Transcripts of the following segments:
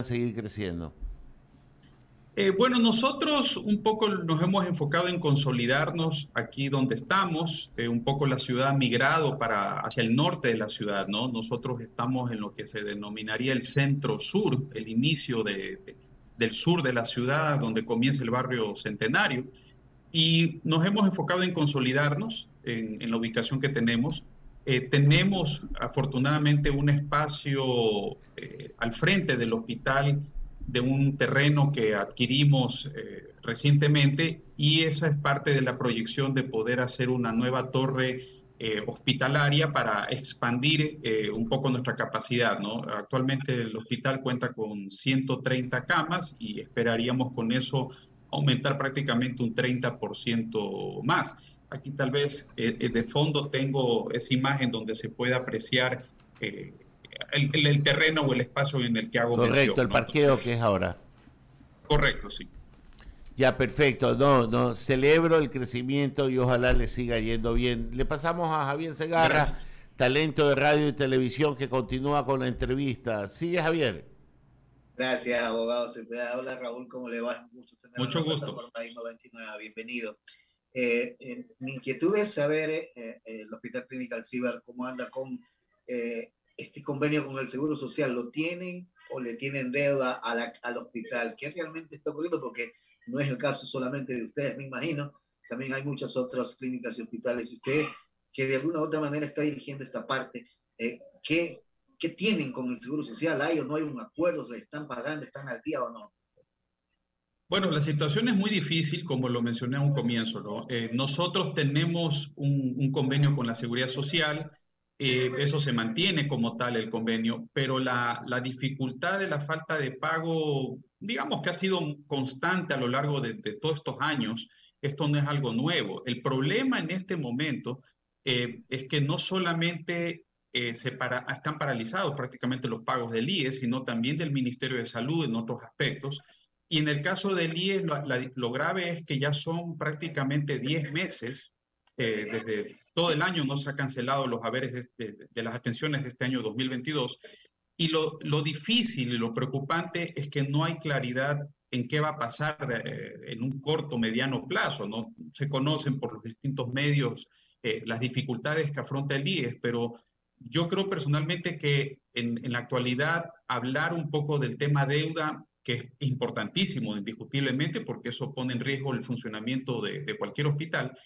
seguir creciendo? Bueno, nosotros un poco nos hemos enfocado en consolidarnos aquí donde estamos. Un poco la ciudad ha migrado hacia el norte de la ciudad, ¿no? Nosotros estamos en lo que se denominaría el centro sur, el inicio del sur de la ciudad, donde comienza el barrio Centenario. Y nos hemos enfocado en consolidarnos en la ubicación que tenemos. Tenemos afortunadamente un espacio al frente del hospital de un terreno que adquirimos recientemente, y esa es parte de la proyección de poder hacer una nueva torre hospitalaria para expandir un poco nuestra capacidad, ¿no? Actualmente el hospital cuenta con 130 camas y esperaríamos con eso aumentar prácticamente un 30% más. Aquí tal vez de fondo tengo esa imagen donde se puede apreciar eh, el terreno o el espacio en el que hago Correcto, mención, el ¿no? parqueo que Entonces, es ahora. correcto, sí. Ya, perfecto. No, no, celebro el crecimiento y ojalá le siga yendo bien. Le pasamos a Javier Segarra, Gracias. talento de radio y televisión, que continúa con la entrevista. Sigue, Javier. Gracias, abogado Cepeda. Hola, Raúl, ¿cómo le va? Un gusto tenerlo en Mucho la gusto. plataforma IMA 29. Bienvenido. Mi inquietud es saber, el Hospital Clínico Ciber, cómo anda con este convenio con el Seguro Social. ¿Lo tienen o le tienen deuda al hospital? ¿Qué realmente está ocurriendo? Porque no es el caso solamente de ustedes, me imagino. También hay muchas otras clínicas y hospitales. Y usted, que de alguna u otra manera está dirigiendo esta parte, ¿qué tienen con el Seguro Social? ¿Hay o no hay un acuerdo? ¿Se están pagando? ¿Están al día o no? Bueno, la situación es muy difícil, como lo mencioné a un comienzo, ¿no? Nosotros tenemos un convenio con la Seguridad Social. Eso se mantiene como tal el convenio, pero la dificultad de la falta de pago, digamos que ha sido constante a lo largo de todos estos años. Esto no es algo nuevo. El problema en este momento es que no solamente están paralizados prácticamente los pagos del IES, sino también del Ministerio de Salud en otros aspectos. Y en el caso del IES, lo grave es que ya son prácticamente 10 meses, desde todo el año no se han cancelado los haberes de las atenciones de este año 2022. Y lo difícil y lo preocupante es que no hay claridad en qué va a pasar en un corto, mediano plazo, ¿no? Se conocen por los distintos medios las dificultades que afronta el IES, pero yo creo personalmente que en la actualidad hablar un poco del tema deuda, que es importantísimo indiscutiblemente porque eso pone en riesgo el funcionamiento de cualquier hospital,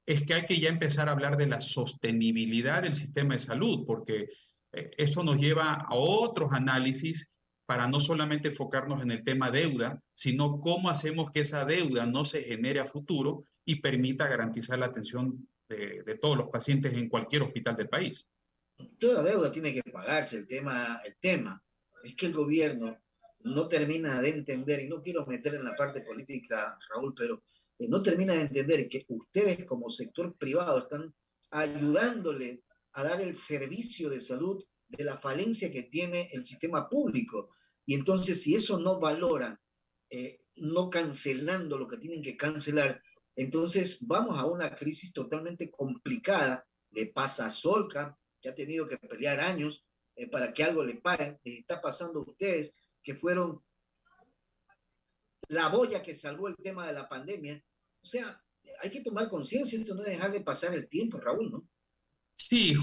es que hay que ya empezar a hablar de la sostenibilidad del sistema de salud, porque eso nos lleva a otros análisis para no solamente enfocarnos en el tema deuda, sino cómo hacemos que esa deuda no se genere a futuro y permita garantizar la atención de todos los pacientes en cualquier hospital del país. Toda deuda tiene que pagarse. El tema es que el gobierno no termina de entender, y no quiero meter en la parte política, Raúl, pero no termina de entender que ustedes como sector privado están ayudándole a dar el servicio de salud de la falencia que tiene el sistema público. Y entonces, si eso no valoran, no cancelando lo que tienen que cancelar, entonces vamos a una crisis totalmente complicada. Le pasa a Solca, que ha tenido que pelear años para que algo le paguen. Les está pasando a ustedes, que fueron la boya que salvó el tema de la pandemia. O sea, hay que tomar conciencia, esto no es dejar de pasar el tiempo, Raúl, ¿no? Sí,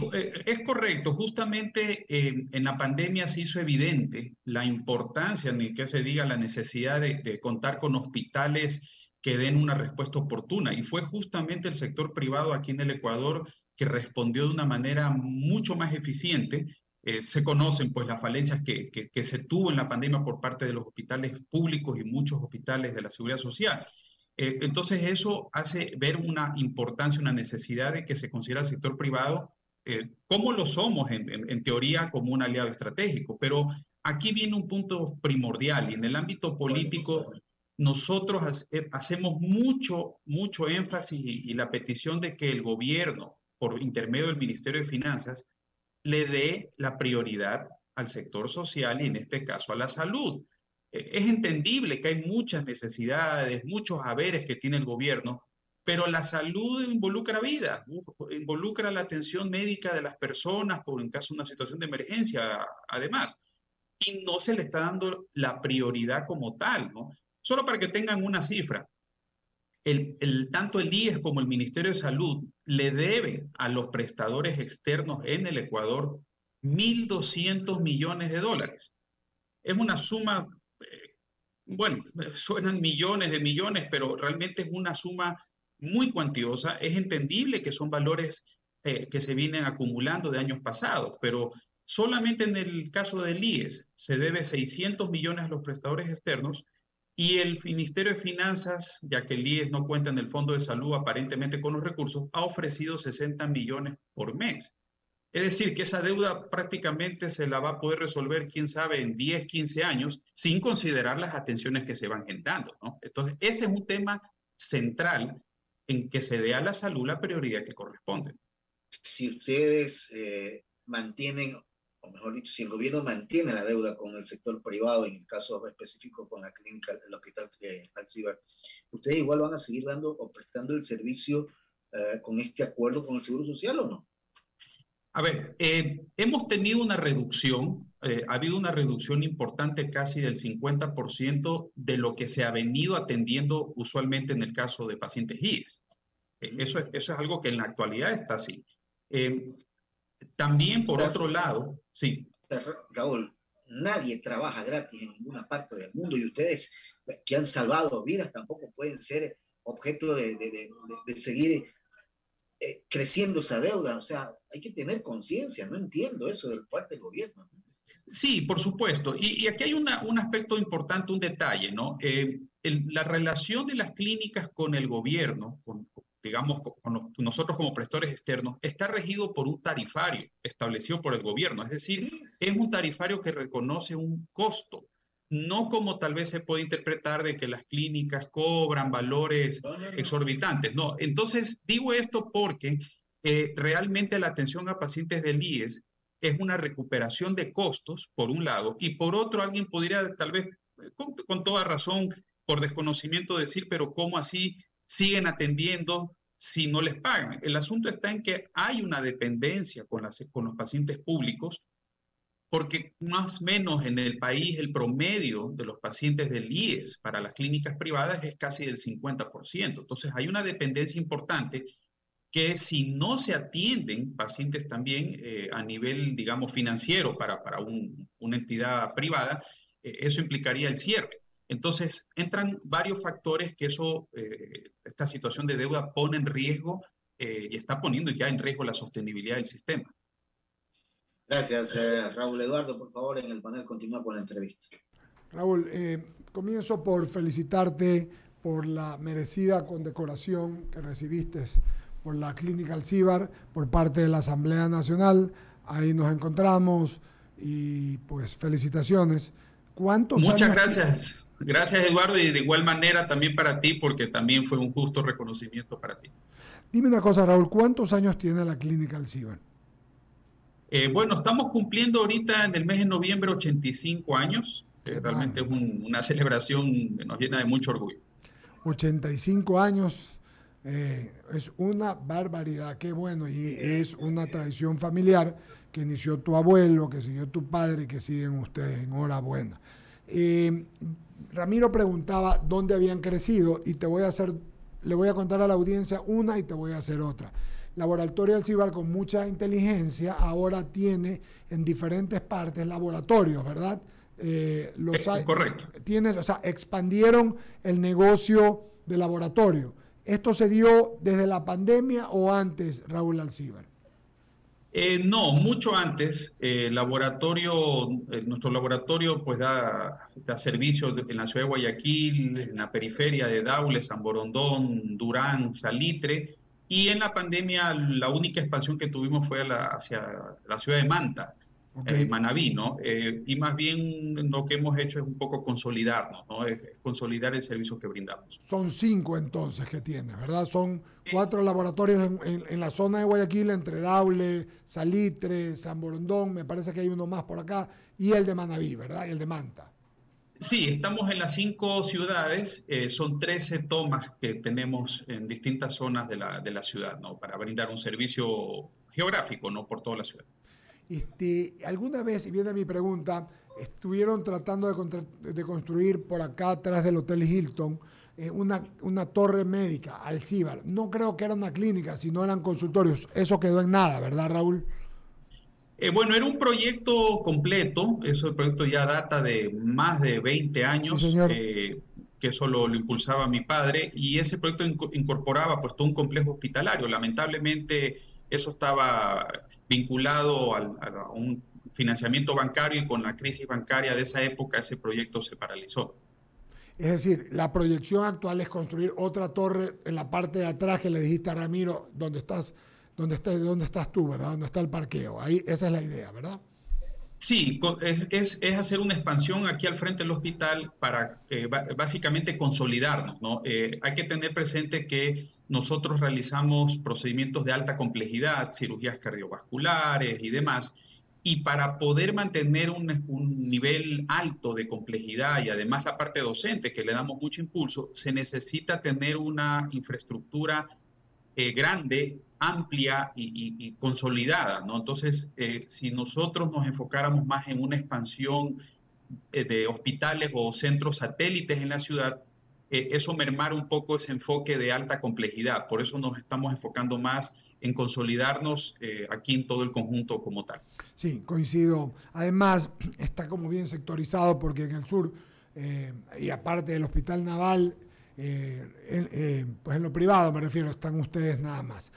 es correcto. Justamente en la pandemia se hizo evidente la importancia, ni que se diga la necesidad de contar con hospitales que den una respuesta oportuna. Y fue justamente el sector privado aquí en el Ecuador que respondió de una manera mucho más eficiente. Se conocen pues las falencias que se tuvo en la pandemia por parte de los hospitales públicos y muchos hospitales de la Seguridad Social. Entonces eso hace ver una importancia, una necesidad de que se considere al sector privado como lo somos en teoría como un aliado estratégico. Pero aquí viene un punto primordial y en el ámbito Bueno, político nosotros hacemos mucho énfasis y la petición de que el gobierno, por intermedio del Ministerio de Finanzas, le dé la prioridad al sector social y en este caso a la salud. Es entendible que hay muchas necesidades, muchos haberes que tiene el gobierno, pero la salud involucra vida, involucra la atención médica de las personas por en caso de una situación de emergencia, además. y no se le está dando la prioridad como tal, ¿no? Solo para que tengan una cifra, tanto el IES como el Ministerio de Salud le deben a los prestadores externos en el Ecuador 1.200 millones de dólares. Es una suma, bueno, suenan millones de millones, pero realmente es una suma muy cuantiosa. Es entendible que son valores que se vienen acumulando de años pasados, pero solamente en el caso del IES se debe 600 millones a los prestadores externos y el Ministerio de Finanzas, ya que el IES no cuenta en el Fondo de Salud aparentemente con los recursos, ha ofrecido 60 millones por mes. Es decir, que esa deuda prácticamente se la va a poder resolver, quién sabe, en 10, 15 años, sin considerar las atenciones que se van generando, ¿no? Entonces, ese es un tema central en que se dé a la salud la prioridad que corresponde. Si ustedes mantienen, o mejor dicho, si el gobierno mantiene la deuda con el sector privado, en el caso específico con la clínica, el hospital Alcibar, ustedes igual van a seguir dando o prestando el servicio con este acuerdo con el Seguro Social, ¿o no? A ver, hemos tenido una reducción, ha habido una reducción importante, casi del 50% de lo que se ha venido atendiendo usualmente en el caso de pacientes IES. Eso es algo que en la actualidad está así. También, por otro lado, sí. Raúl, nadie trabaja gratis en ninguna parte del mundo y ustedes que han salvado vidas tampoco pueden ser objeto de seguir creciendo esa deuda. O sea, hay que tener conciencia. No entiendo eso de parte del gobierno. Sí, por supuesto. Y aquí hay un aspecto importante, un detalle, ¿no? La relación de las clínicas con el gobierno, digamos, con nosotros como prestadores externos, está regido por un tarifario establecido por el gobierno. Es decir, es un tarifario que reconoce un costo, no como tal vez se puede interpretar de que las clínicas cobran valores exorbitantes. No, entonces digo esto porque realmente la atención a pacientes del IES es una recuperación de costos, por un lado, y por otro, alguien podría tal vez, con toda razón, por desconocimiento decir, pero ¿cómo así siguen atendiendo si no les pagan? El asunto está en que hay una dependencia con los pacientes públicos, porque más o menos en el país el promedio de los pacientes del IES para las clínicas privadas es casi del 50%. Entonces hay una dependencia importante que si no se atienden pacientes también a nivel, digamos, financiero para una entidad privada, eso implicaría el cierre. Entonces, entran varios factores que esta situación de deuda pone en riesgo y está poniendo ya en riesgo la sostenibilidad del sistema. Gracias, Raúl. Eduardo, por favor, en el panel continúa con la entrevista. Raúl, comienzo por felicitarte por la merecida condecoración que recibiste por la Clínica Alcibar por parte de la Asamblea Nacional. Ahí nos encontramos y pues felicitaciones. Muchas gracias. Gracias, Eduardo, y de igual manera también para ti, porque también fue un justo reconocimiento para ti. Dime una cosa, Raúl, ¿cuántos años tiene la Clínica Alcibar? Bueno, estamos cumpliendo ahorita en el mes de noviembre 85 años. Realmente es una celebración que nos llena de mucho orgullo. 85 años, es una barbaridad, qué bueno, y es una tradición familiar que inició tu abuelo, que siguió tu padre y que siguen ustedes. Enhorabuena. Ramiro preguntaba dónde habían crecido y le voy a contar a la audiencia una y te voy a hacer otra. Laboratorio Alcibar, con mucha inteligencia, ahora tiene en diferentes partes laboratorios, ¿verdad? Correcto. O sea, expandieron el negocio de laboratorio. ¿Esto se dio desde la pandemia o antes, Raúl Alcibar? No, mucho antes. Nuestro laboratorio pues da servicio en la ciudad de Guayaquil, en la periferia de Daule, San Borondón, Durán, Salitre. Y en la pandemia la única expansión que tuvimos fue hacia la ciudad de Manta, Manabí, ¿no? Y más bien lo que hemos hecho es un poco consolidarnos, ¿no? Es consolidar el servicio que brindamos. Son 5 entonces que tienes, ¿verdad? Son 4 laboratorios en la zona de Guayaquil, entre Daule, Salitre, San Borondón, me parece que hay uno más por acá, y el de Manabí, ¿verdad? Y el de Manta. Sí, estamos en las 5 ciudades, son 13 tomas que tenemos en distintas zonas de la ciudad, ¿no? Para brindar un servicio geográfico, ¿no? Por toda la ciudad. Alguna vez, y viene mi pregunta, estuvieron tratando de construir por acá atrás del Hotel Hilton una torre médica, Alcibar. No creo que era una clínica, sino eran consultorios. Eso quedó en nada, ¿verdad, Raúl? Bueno, era un proyecto completo, el proyecto ya data de más de 20 Sí, años, señor. que eso lo impulsaba mi padre, y ese proyecto incorporaba pues todo un complejo hospitalario. Lamentablemente eso estaba vinculado a un financiamiento bancario, y con la crisis bancaria de esa época ese proyecto se paralizó. Es decir, la proyección actual es construir otra torre en la parte de atrás que le dijiste a Ramiro, donde estás tú, ¿verdad? Donde está el parqueo. Ahí, esa es la idea, ¿verdad? Sí, es hacer una expansión aquí al frente del hospital para básicamente consolidarnos, ¿no? Hay que tener presente que nosotros realizamos procedimientos de alta complejidad, cirugías cardiovasculares y demás, y para poder mantener un nivel alto de complejidad y además la parte docente, que le damos mucho impulso, se necesita tener una infraestructura grande, amplia y consolidada, ¿no? Entonces, si nosotros nos enfocáramos más en una expansión de hospitales o centros satélites en la ciudad, eso mermar un poco ese enfoque de alta complejidad. Por eso nos estamos enfocando más en consolidarnos aquí en todo el conjunto como tal. Sí, coincido. Además, está como bien sectorizado porque en el sur, y aparte del Hospital Naval, pues en lo privado me refiero, están ustedes nada más.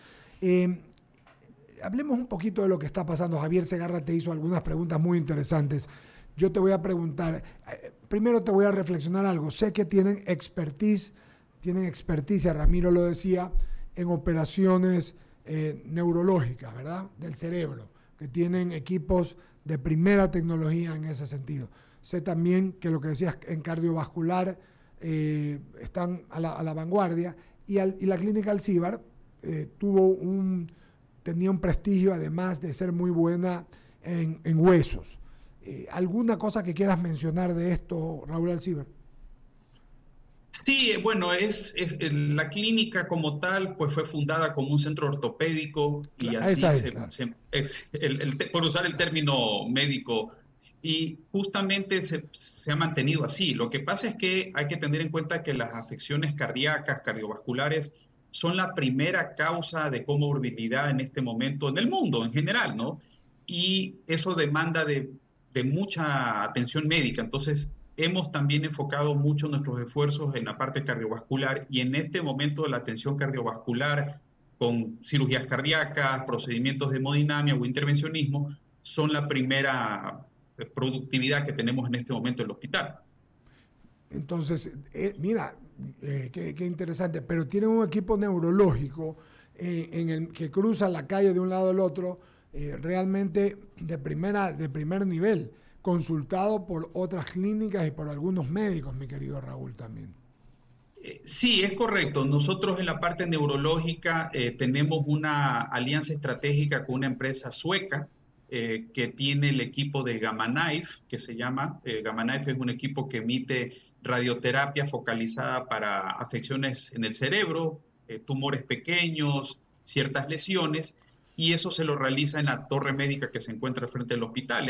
Hablemos un poquito de lo que está pasando. Javier Segarra te hizo algunas preguntas muy interesantes. Yo te voy a preguntar, primero te voy a reflexionar algo. Sé que tienen experticia, Ramiro lo decía, en operaciones neurológicas, ¿verdad? Del cerebro, que tienen equipos de primera tecnología en ese sentido. Sé también que lo que decías en cardiovascular están a la vanguardia y la clínica Alcibar tenía un prestigio además de ser muy buena en huesos. ¿Alguna cosa que quieras mencionar de esto, Raúl Alcibar? Sí, bueno, la clínica como tal pues fue fundada como un centro ortopédico y así Claro. por usar el término médico, y justamente se ha mantenido así. Lo que pasa es que hay que tener en cuenta que las afecciones cardíacas, cardiovasculares, son la primera causa de comorbilidad en este momento en el mundo en general, ¿no? Y eso demanda de mucha atención médica. Entonces, hemos también enfocado mucho nuestros esfuerzos en la parte cardiovascular, y en este momento la atención cardiovascular con cirugías cardíacas, procedimientos de hemodinamia o intervencionismo son la primera productividad que tenemos en este momento en el hospital. Entonces, mira, qué interesante, pero tienen un equipo neurológico que cruza la calle de un lado al otro, realmente de primer nivel, consultado por otras clínicas y por algunos médicos, mi querido Raúl, también. Sí, es correcto. Nosotros en la parte neurológica tenemos una alianza estratégica con una empresa sueca que tiene el equipo de Gamma Knife, que se llama. Gamma Knife es un equipo que emite radioterapia focalizada para afecciones en el cerebro, tumores pequeños, ciertas lesiones, y eso se lo realiza en la torre médica que se encuentra al frente del hospital.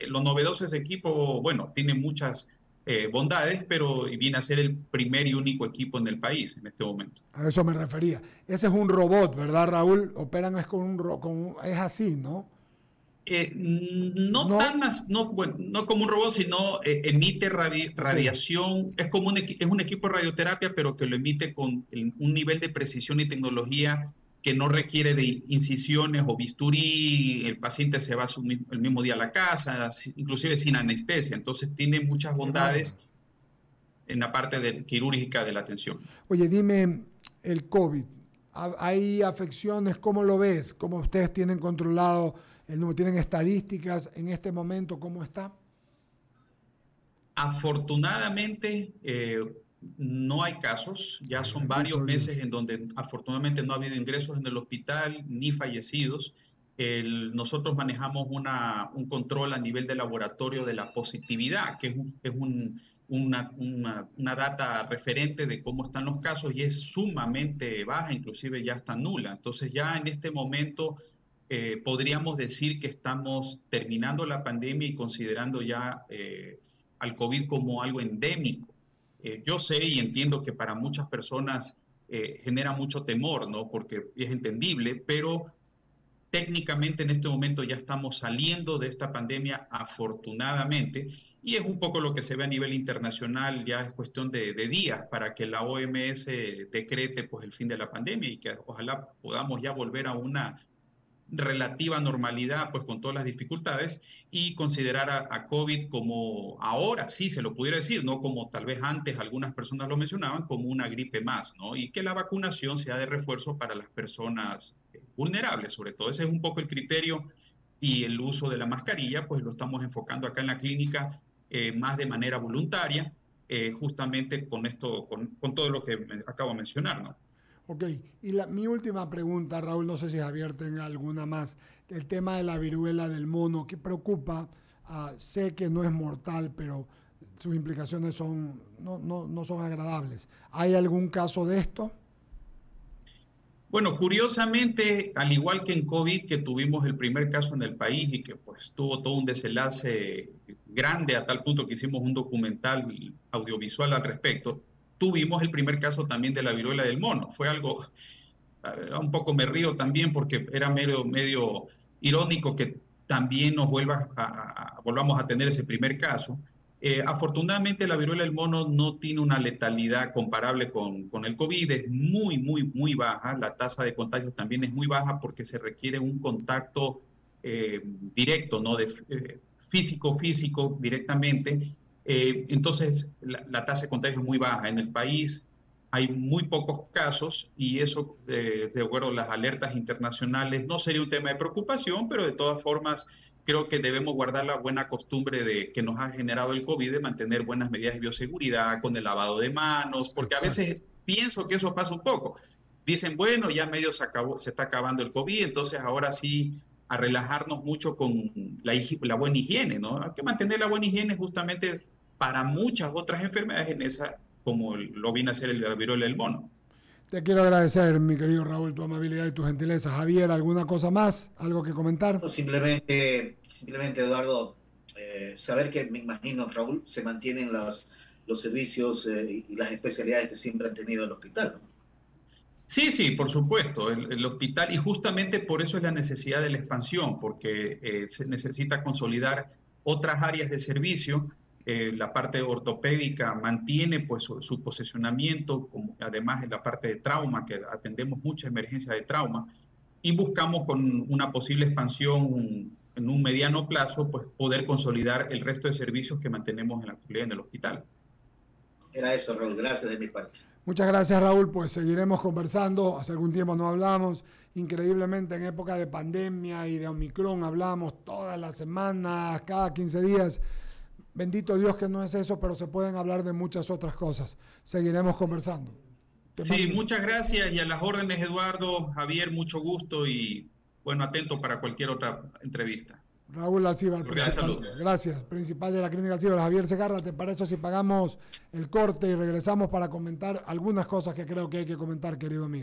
Lo novedoso de ese equipo, bueno, tiene muchas bondades, pero viene a ser el primer y único equipo en el país en este momento. A eso me refería. Ese es un robot, ¿verdad, Raúl? Operan es es así, ¿no? No como un robot, sino emite radiación. Es como es un equipo de radioterapia, pero que lo emite con un nivel de precisión y tecnología que no requiere de incisiones o bisturí. El paciente se va el mismo día a la casa, inclusive sin anestesia. Entonces tiene muchas bondades en la parte quirúrgica de la atención. Oye, dime, el COVID, ¿hay afecciones? ¿Cómo lo ves? ¿Cómo ustedes tienen controlado el número? ¿Tienen estadísticas en este momento? ¿Cómo está? Afortunadamente, no hay casos. Ya son varios meses en donde afortunadamente no ha habido ingresos en el hospital ni fallecidos. Nosotros manejamos un control a nivel de laboratorio de la positividad, que es una data referente de cómo están los casos, y es sumamente baja, inclusive ya está nula. Entonces ya en este momento podríamos decir que estamos terminando la pandemia y considerando ya al COVID como algo endémico. Yo sé y entiendo que para muchas personas genera mucho temor, ¿no? Porque es entendible, pero técnicamente en este momento ya estamos saliendo de esta pandemia afortunadamente, y es un poco lo que se ve a nivel internacional. Ya es cuestión de días para que la OMS decrete pues el fin de la pandemia y que ojalá podamos ya volver a una relativa normalidad, pues con todas las dificultades, y considerar a COVID como, ahora sí se lo pudiera decir, no como tal vez antes algunas personas lo mencionaban, como una gripe más, ¿no? Y que la vacunación sea de refuerzo para las personas vulnerables, sobre todo. Ese es un poco el criterio, y el uso de la mascarilla, pues lo estamos enfocando acá en la clínica más de manera voluntaria, justamente con esto, con todo lo que acabo de mencionar, ¿no? Ok, y mi última pregunta, Raúl, no sé si Javier tenga alguna más. El tema de la viruela del mono, que preocupa. Sé que no es mortal, pero sus implicaciones no son agradables. ¿Hay algún caso de esto? Bueno, curiosamente, al igual que en COVID, que tuvimos el primer caso en el país y que pues tuvo todo un desenlace grande a tal punto que hicimos un documental audiovisual al respecto, tuvimos el primer caso también de la viruela del mono. Fue algo, un poco me río también porque era medio irónico que también nos volvamos a tener ese primer caso. Afortunadamente la viruela del mono no tiene una letalidad comparable con el COVID, es muy baja. La tasa de contagio también es muy baja porque se requiere un contacto directo, ¿no? Físico directamente. Entonces la tasa de contagio es muy baja. En el país hay muy pocos casos, y eso, de acuerdo a las alertas internacionales, no sería un tema de preocupación, pero de todas formas creo que debemos guardar la buena costumbre que nos ha generado el COVID, de mantener buenas medidas de bioseguridad con el lavado de manos, porque a veces pienso que eso pasa un poco. Dicen, bueno, ya medio se está acabando el COVID, entonces ahora sí a relajarnos mucho con la buena higiene, ¿no? Hay que mantener la buena higiene justamente para muchas otras enfermedades, como lo viene a hacer la viruela del mono. Te quiero agradecer, mi querido Raúl, tu amabilidad y tu gentileza. Javier, ¿alguna cosa más? ¿Algo que comentar? No, simplemente Eduardo, saber que, me imagino, Raúl, se mantienen los servicios y las especialidades que siempre han tenido el hospital, ¿no? Sí, por supuesto, el hospital, y justamente por eso es la necesidad de la expansión, porque se necesita consolidar otras áreas de servicio. La parte ortopédica mantiene pues su posicionamiento, además en la parte de trauma, que atendemos mucha emergencia de trauma, y buscamos con una posible expansión en un mediano plazo, pues poder consolidar el resto de servicios que mantenemos en la actualidad en el hospital. Era eso, Raúl, gracias de mi parte. Muchas gracias, Raúl, pues seguiremos conversando. Hace algún tiempo no hablamos. Increíblemente, en época de pandemia y de Omicron hablamos todas las semanas, cada 15 días. Bendito Dios que no es eso, pero se pueden hablar de muchas otras cosas. Seguiremos conversando. Sí, muchas gracias, y a las órdenes, Eduardo, Javier, mucho gusto, y bueno, atento para cualquier otra entrevista. Raúl Alcíbar, gracias, principal de la Clínica Alcíbar. Javier Segarra, ¿te parece si pagamos el corte y regresamos para comentar algunas cosas que creo que hay que comentar, querido amigo?